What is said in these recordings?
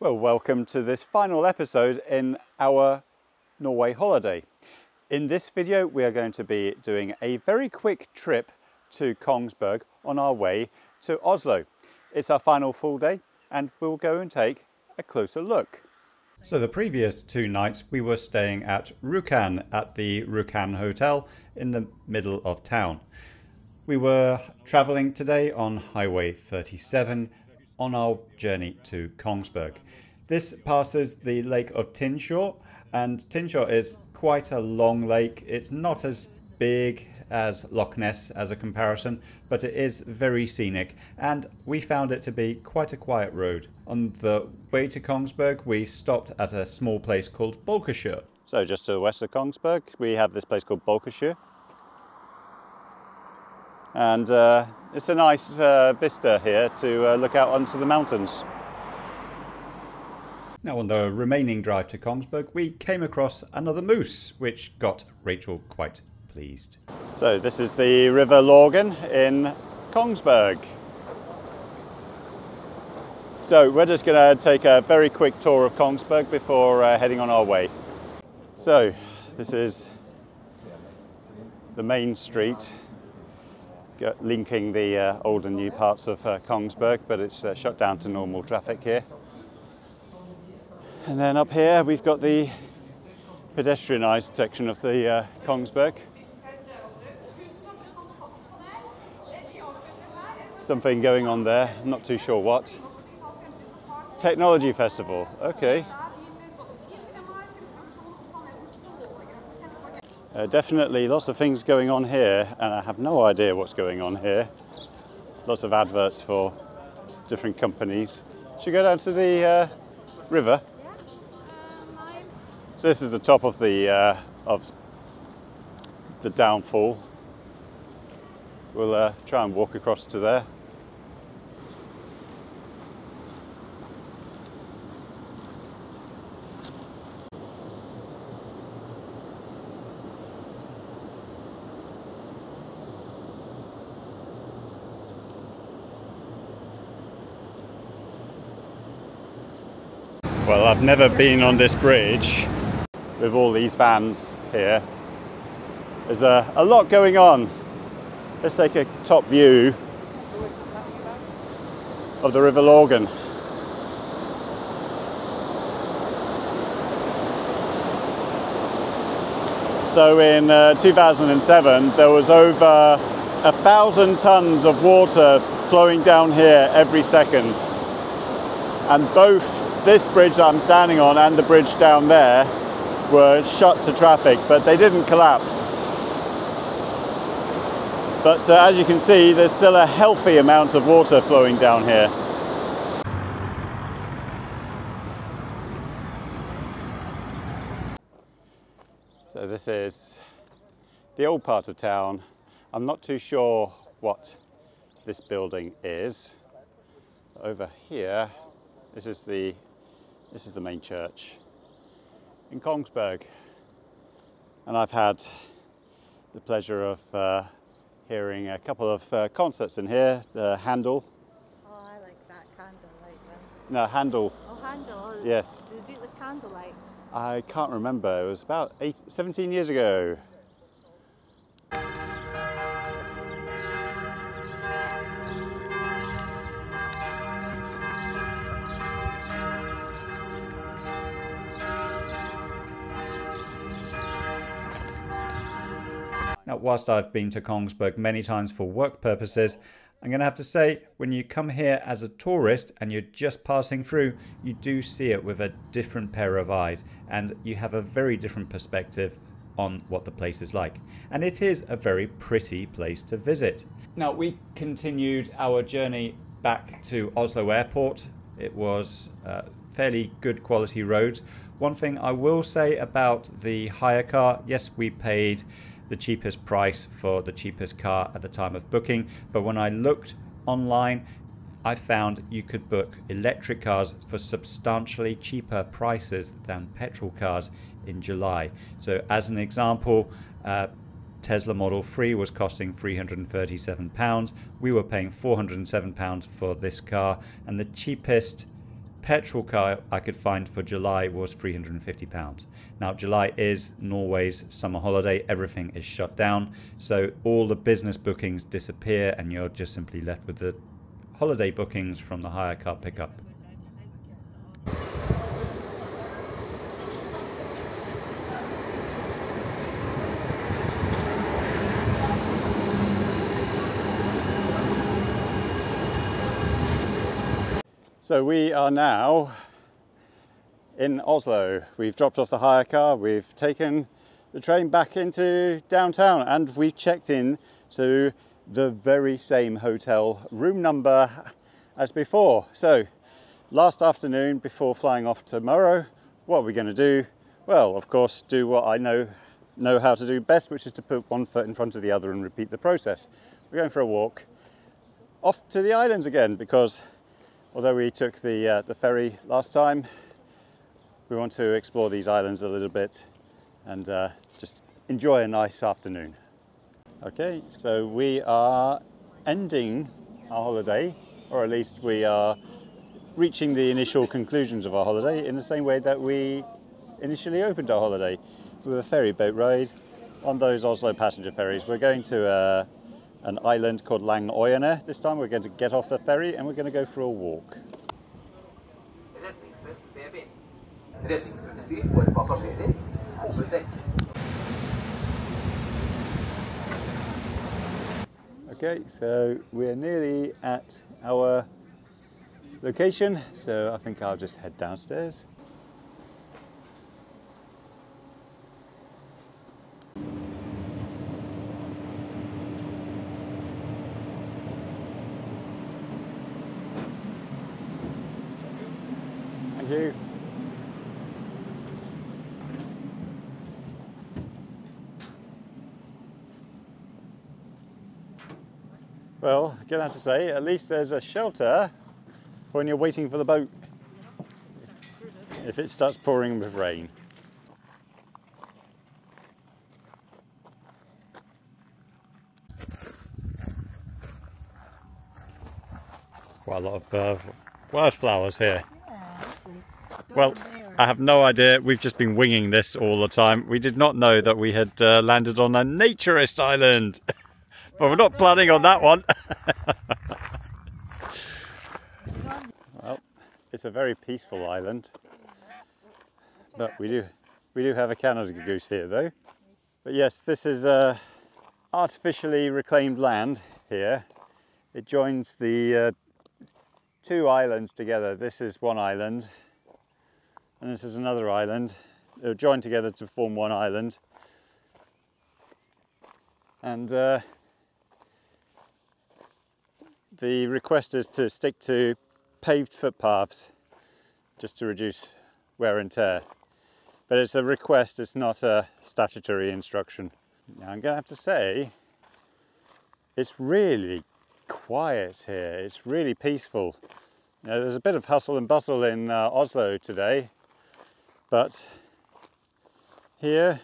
Well, welcome to this final episode in our Norway holiday. In this video, we are going to be doing a very quick trip to Kongsberg on our way to Oslo. It's our final full day and we'll go and take a closer look. So the previous 2 nights we were staying at Rjukan at the Rjukan Hotel in the middle of town. We were travelling today on Highway 37 on our journey to Kongsberg. This passes the Lake of Tinshore, and Tinshore is quite a long lake. It's not as big as Loch Ness as a comparison, but it is very scenic, and we found it to be quite a quiet road. On the way to Kongsberg, we stopped at a small place called Bolkesjø. So just to the west of Kongsberg, we have this place called Bolkesjø. And it's a nice vista here to look out onto the mountains. Now on the remaining drive to Kongsberg, we came across another moose, which got Rachel quite pleased. So this is the River Langoyene in Kongsberg. So we're just going to take a very quick tour of Kongsberg before heading on our way. So this is the main street linking the old and new parts of Kongsberg, but it's shut down to normal traffic here. And then up here we've got the pedestrianised section of the Kongsberg. Something going on there, I'm not too sure what. Technology Festival, okay. Definitely lots of things going on here, and I have no idea what's going on here. Lots of adverts for different companies. Should we go down to the river? So this is the top of the downfall. We'll try and walk across to there. Well, I've never been on this bridge with all these vans here. There's a lot going on. Let's take a top view of the River Langoyene. So in 2007, there was over 1,000 tons of water flowing down here every second. And both this bridge I'm standing on and the bridge down there were shut to traffic, but they didn't collapse. But as you can see, there's still a healthy amount of water flowing down here. So this is the old part of town. I'm not too sure what this building is. Over here, this is the main church in Kongsberg, and I've had the pleasure of hearing a couple of concerts in here. The Handel. Oh, I like that candlelight one. No, Handel. Oh, Handel. Yes. Did they do it with candlelight? I can't remember. It was about 17 years ago. Now, whilst I've been to Kongsberg many times for work purposes, I'm going to have to say, when you come here as a tourist and you're just passing through, you do see it with a different pair of eyes, and you have a very different perspective on what the place is like. And it is a very pretty place to visit. Now, we continued our journey back to Oslo Airport. It was fairly good quality roads. One thing I will say about the hire car, yes, we paid the cheapest price for the cheapest car at the time of booking, but when I looked online, I found you could book electric cars for substantially cheaper prices than petrol cars in July. So as an example, Tesla Model 3 was costing £337. We were paying £407 for this car, and the cheapest petrol car I could find for July was £350. Now July is Norway's summer holiday, everything is shut down, so all the business bookings disappear and you're just simply left with the holiday bookings from the hire car pickup. So we are now in Oslo. We've dropped off the hire car, we've taken the train back into downtown, and we've checked in to the very same hotel room number as before. So last afternoon before flying off tomorrow, what are we going to do? Well, of course, do what I know how to do best, which is to put one foot in front of the other and repeat the process. We're going for a walk off to the islands again, because although we took the ferry last time, we want to explore these islands a little bit and just enjoy a nice afternoon. Okay, so we are ending our holiday, or at least we are reaching the initial conclusions of our holiday in the same way that we initially opened our holiday, with a ferry boat ride on those Oslo passenger ferries. We're going to an island called Langoyene. This time we're going to get off the ferry and we're going to go for a walk. Okay, so we're nearly at our location, so I think I'll just head downstairs. Thank you. Well, I'm gonna have to say, at least there's a shelter when you're waiting for the boat, if it starts pouring with rain. Quite a lot of wildflowers here. Well, I have no idea. We've just been winging this all the time. We did not know that we had landed on a naturist island. But we're not planning on that one. Well, it's a very peaceful island. But we do have a Canada goose here though. But yes, this is artificially reclaimed land here. It joins the two islands together. This is one island and this is another island. They're joined together to form one island. And the request is to stick to paved footpaths just to reduce wear and tear. But it's a request, it's not a statutory instruction. Now I'm going to have to say, it's really quiet here, it's really peaceful. You know, there's a bit of hustle and bustle in Oslo today, but here,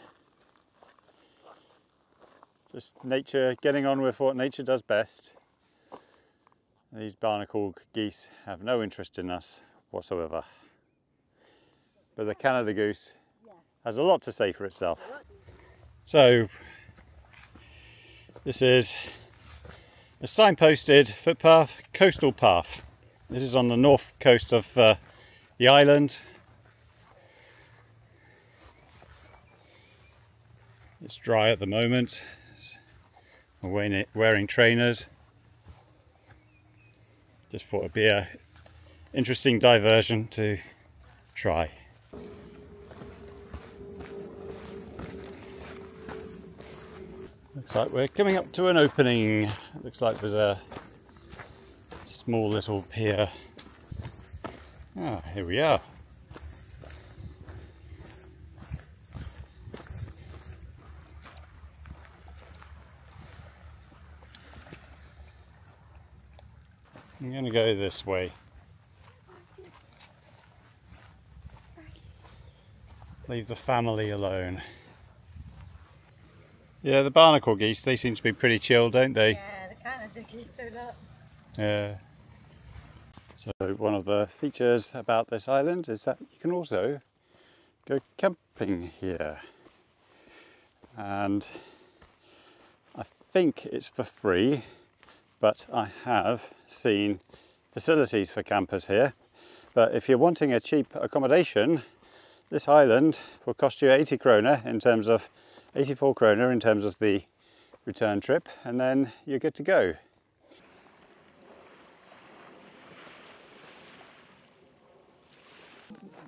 just nature getting on with what nature does best. These barnacle geese have no interest in us whatsoever. But the Canada goose has a lot to say for itself. So, this is a signposted footpath, coastal path. This is on the north coast of the island. It's dry at the moment. I'm wearing trainers. Just thought it'd be an interesting diversion to try. Looks like we're coming up to an opening. Looks like there's a small little pier. Ah, here we are. I'm going to go this way. Leave the family alone. Yeah, the barnacle geese, they seem to be pretty chill, don't they? Yeah, the Canada geese are not. Yeah. So one of the features about this island is that you can also go camping here. And I think it's for free, but I have seen facilities for campers here. But if you're wanting a cheap accommodation, this island will cost you 80 kroner in terms of 84 kroner in terms of the return trip, and then you're good to go.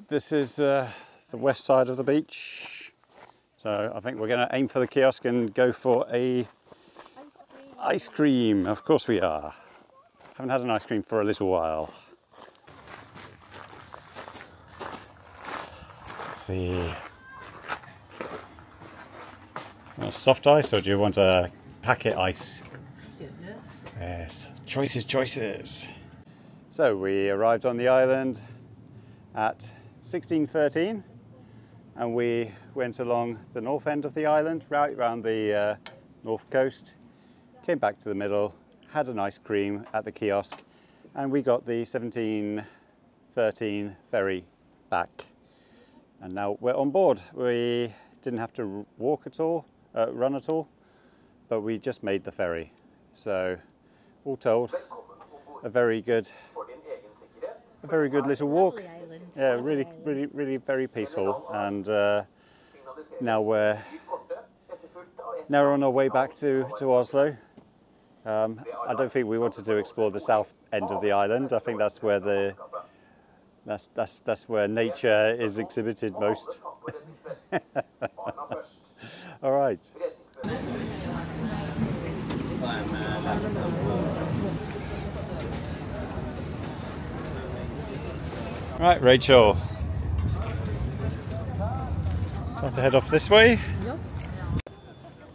This is the west side of the beach. So I think we're going to aim for the kiosk and go for a ice cream. Of course we are. Haven't had an ice cream for a little while. Let's see. Want a soft ice or do you want a packet ice? I don't know. Yes, choices. So we arrived on the island at 16:13 and we went along the north end of the island, right around the north coast, came back to the middle, had an ice cream at the kiosk, and we got the 17:13 ferry back. And now we're on board. We didn't have to walk at all, run at all, but we just made the ferry. So all told, a very good little walk. Yeah, really very peaceful. And now we're on our way back to Oslo. I don't think we wanted to explore the south end of the island. I think that's where that's where nature is exhibited most. All right. Right, Rachel. Time to head off this way. Yes.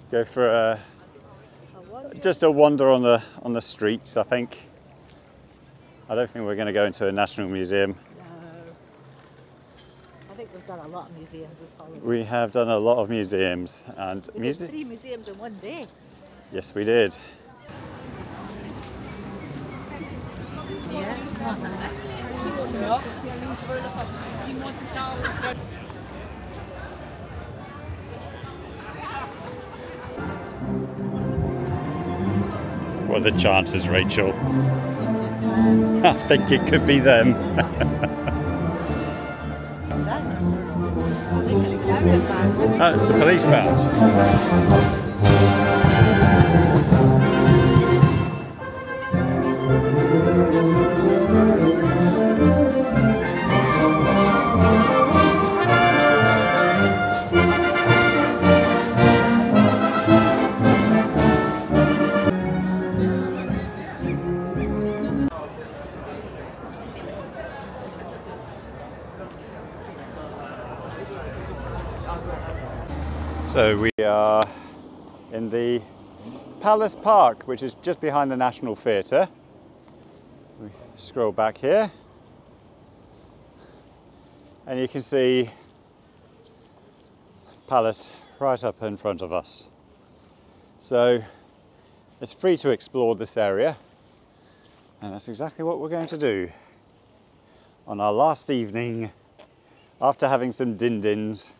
Go for just a wander on the streets. I don't think we're going to go into a national museum. No. I think we've done a lot of museums this holiday. We have done a lot of museums and We did 3 museums in one day. Yes, we did. What are the chances, Rachel? I think it could be them. Oh, it's the police badge. So we are in the Palace Park, which is just behind the National Theatre. We scroll back here and you can see Palace right up in front of us. So it's free to explore this area, and that's exactly what we're going to do on our last evening after having some din-dins.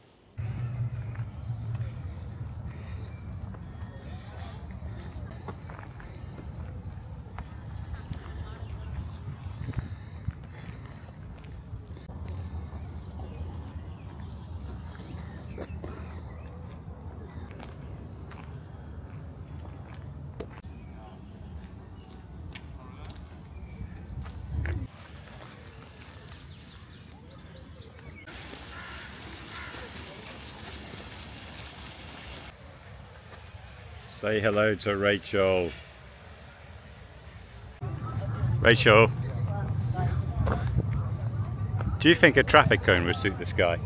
Say hello to Rachel. Rachel, do you think a traffic cone would suit this guy?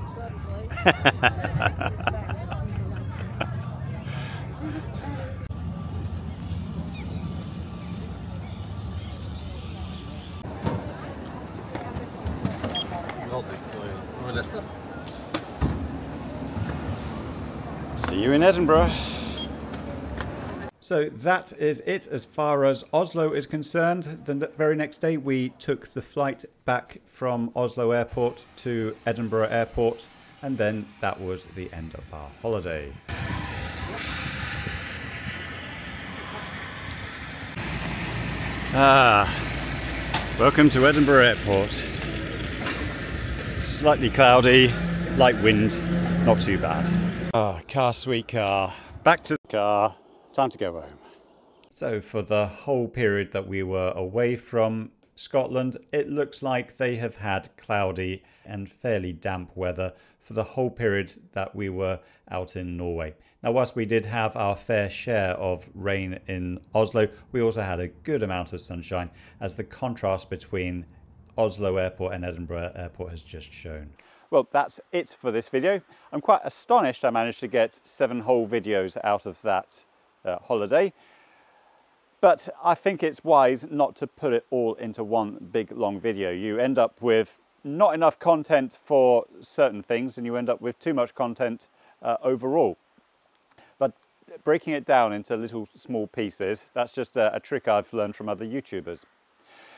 See you in Edinburgh. So that is it as far as Oslo is concerned. The very next day we took the flight back from Oslo Airport to Edinburgh Airport, and then that was the end of our holiday. Welcome to Edinburgh Airport. Slightly cloudy, light wind, not too bad. Car, sweet car. Back to the car. Time to go home. So for the whole period that we were away from Scotland, it looks like they have had cloudy and fairly damp weather for the whole period that we were out in Norway. Now, whilst we did have our fair share of rain in Oslo, we also had a good amount of sunshine, as the contrast between Oslo Airport and Edinburgh Airport has just shown. Well, that's it for this video. I'm quite astonished I managed to get 7 whole videos out of that holiday. But I think it's wise not to put it all into one big long video. You end up with not enough content for certain things, and you end up with too much content overall. But breaking it down into little small pieces, that's just a trick I've learned from other YouTubers.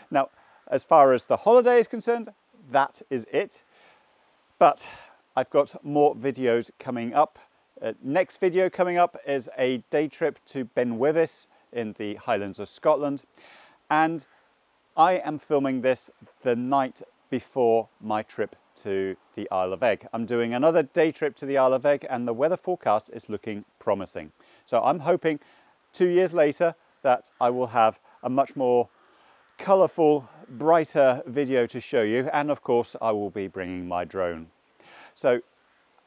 Now, as far as the holiday is concerned, that is it. But I've got more videos coming up. Next video coming up is a day trip to Ben Wyvis in the Highlands of Scotland, and I am filming this the night before my trip to the Isle of Egg. I'm doing another day trip to the Isle of Egg, and the weather forecast is looking promising. So I'm hoping 2 years later that I will have a much more colourful, brighter video to show you, and of course I will be bringing my drone. So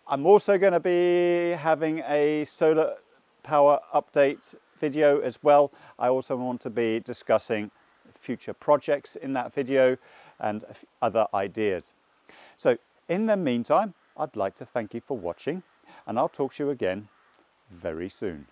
I'm also going to be having a solar power update video as well. I also want to be discussing future projects in that video and other ideas. So in the meantime, I'd like to thank you for watching, and I'll talk to you again very soon.